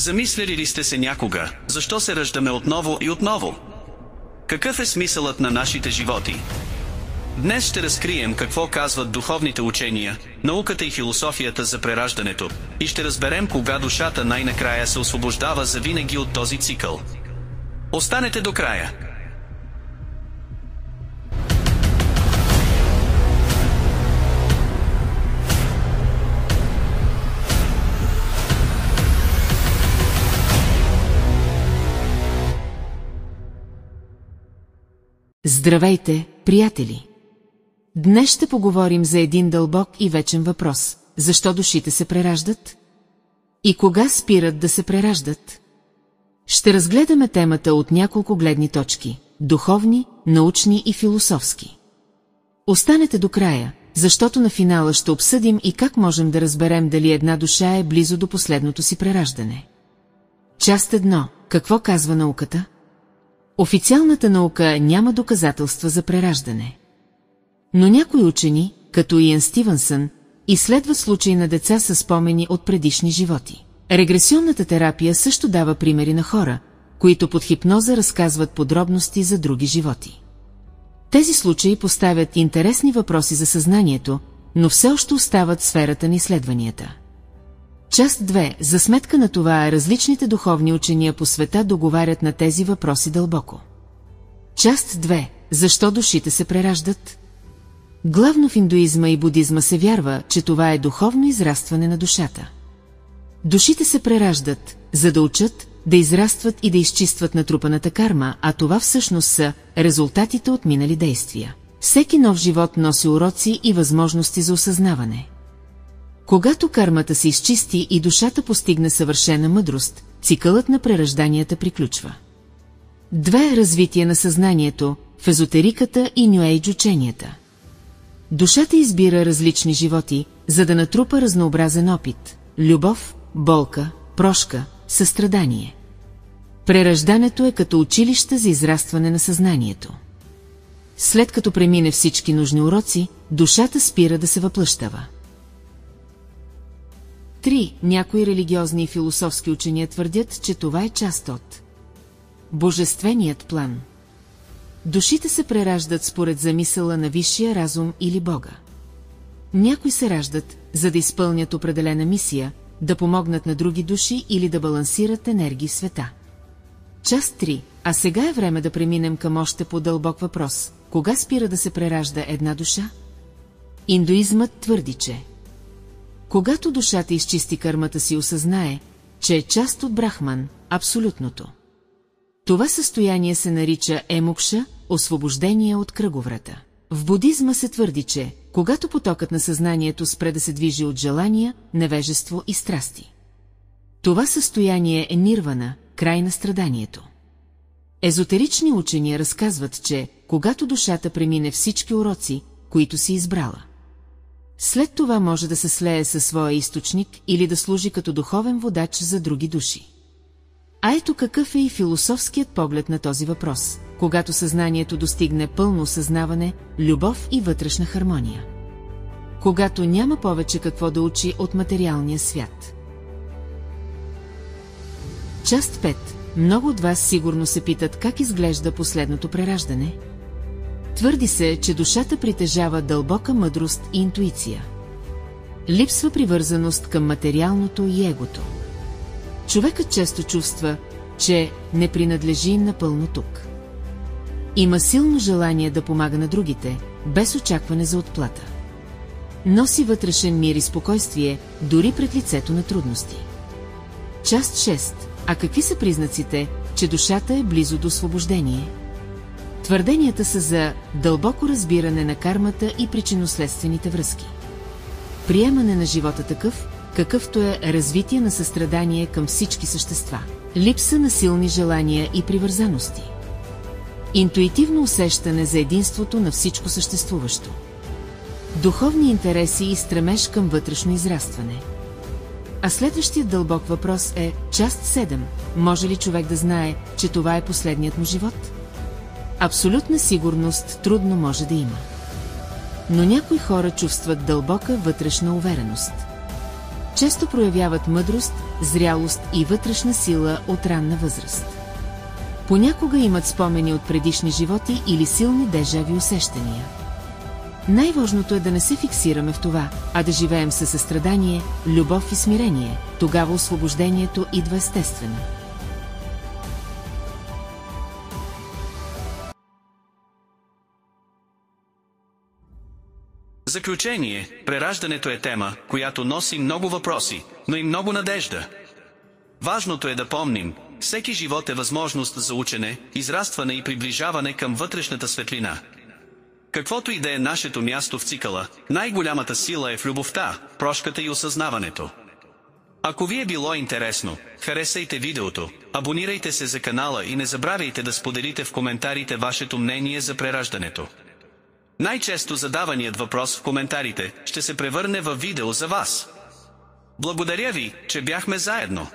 Замисляли ли сте се някога, защо се раждаме отново и отново? Какъв е смисълът на нашите животи? Днес ще разкрием какво казват духовните учения, науката и философията за прераждането, и ще разберем кога душата най-накрая се освобождава завинаги от този цикъл. Останете до края! Здравейте, приятели! Днес ще поговорим за един дълбок и вечен въпрос. Защо душите се прераждат? И кога спират да се прераждат? Ще разгледаме темата от няколко гледни точки – духовни, научни и философски. Останете до края, защото на финала ще обсъдим и как можем да разберем дали една душа е близо до последното си прераждане. Част 1. Какво казва науката? Официалната наука няма доказателства за прераждане. Но някои учени, като Иан Стивенсън, изследват случаи на деца със спомени от предишни животи. Регресионната терапия също дава примери на хора, които под хипноза разказват подробности за други животи. Тези случаи поставят интересни въпроси за съзнанието, но все още остават в сферата на изследванията. Част 2. За сметка на това различните духовни учения по света договарят на тези въпроси дълбоко. Част 2. Защо душите се прераждат? Главно в индуизма и будизма се вярва, че това е духовно израстване на душата. Душите се прераждат, за да учат, да израстват и да изчистват натрупаната карма, а това всъщност са резултатите от минали действия. Всеки нов живот носи уроци и възможности за осъзнаване. Когато кармата се изчисти и душата постигне съвършена мъдрост, цикълът на преражданията приключва. 2. Развитие на съзнанието, в езотериката и Ню Ейдж ученията. Душата избира различни животи, за да натрупа разнообразен опит – любов, болка, прошка, състрадание. Прераждането е като училище за израстване на съзнанието. След като премине всички нужни уроци, душата спира да се въплъщава. 3. Някои религиозни и философски учения твърдят, че това е част от божественият план. Душите се прераждат според замисъла на висшия разум или Бога. Някои се раждат, за да изпълнят определена мисия, да помогнат на други души или да балансират енергии в света. Част 3. А сега е време да преминем към още по-дълбок въпрос. Кога спира да се преражда една душа? Индуизмът твърди, че когато душата изчисти кармата си, осъзнае, че е част от Брахман, абсолютното. Това състояние се нарича емокша, освобождение от кръговрата. В будизма се твърди, че когато потокът на съзнанието спре да се движи от желания, невежество и страсти. Това състояние е нирвана, край на страданието. Езотерични учения разказват, че когато душата премине всички уроци, които си избрала, след това може да се слее със своя източник или да служи като духовен водач за други души. А ето какъв е и философският поглед на този въпрос, когато съзнанието достигне пълно осъзнаване, любов и вътрешна хармония. Когато няма повече какво да учи от материалния свят. Част 5. Много от вас сигурно се питат как изглежда последното прераждане. Твърди се, че душата притежава дълбока мъдрост и интуиция. Липсва привързаност към материалното и егото. Човекът често чувства, че не принадлежи напълно тук. Има силно желание да помага на другите, без очакване за отплата. Носи вътрешен мир и спокойствие, дори пред лицето на трудности. Част 6. А какви са признаците, че душата е близо до освобождение? Твърденията са за дълбоко разбиране на кармата и причинно-следствените връзки. Приемане на живота такъв, какъвто е развитие на състрадание към всички същества. Липса на силни желания и привързаности. Интуитивно усещане за единството на всичко съществуващо. Духовни интереси и стремеж към вътрешно израстване. А следващият дълбок въпрос е, част 7. Може ли човек да знае, че това е последният му живот? Абсолютна сигурност трудно може да има. Но някои хора чувстват дълбока вътрешна увереност. Често проявяват мъдрост, зрялост и вътрешна сила от ранна възраст. Понякога имат спомени от предишни животи или силни дежави усещания. Най-важното е да не се фиксираме в това, а да живеем със състрадание, любов и смирение, тогава освобождението идва естествено. Заключение, прераждането е тема, която носи много въпроси, но и много надежда. Важното е да помним, всеки живот е възможност за учене, израстване и приближаване към вътрешната светлина. Каквото и да е нашето място в цикъла, най-голямата сила е в любовта, прошката и осъзнаването. Ако ви е било интересно, харесайте видеото, абонирайте се за канала и не забравяйте да споделите в коментарите вашето мнение за прераждането. Най-често задаваният въпрос в коментарите ще се превърне във видео за вас. Благодаря ви, че бяхме заедно.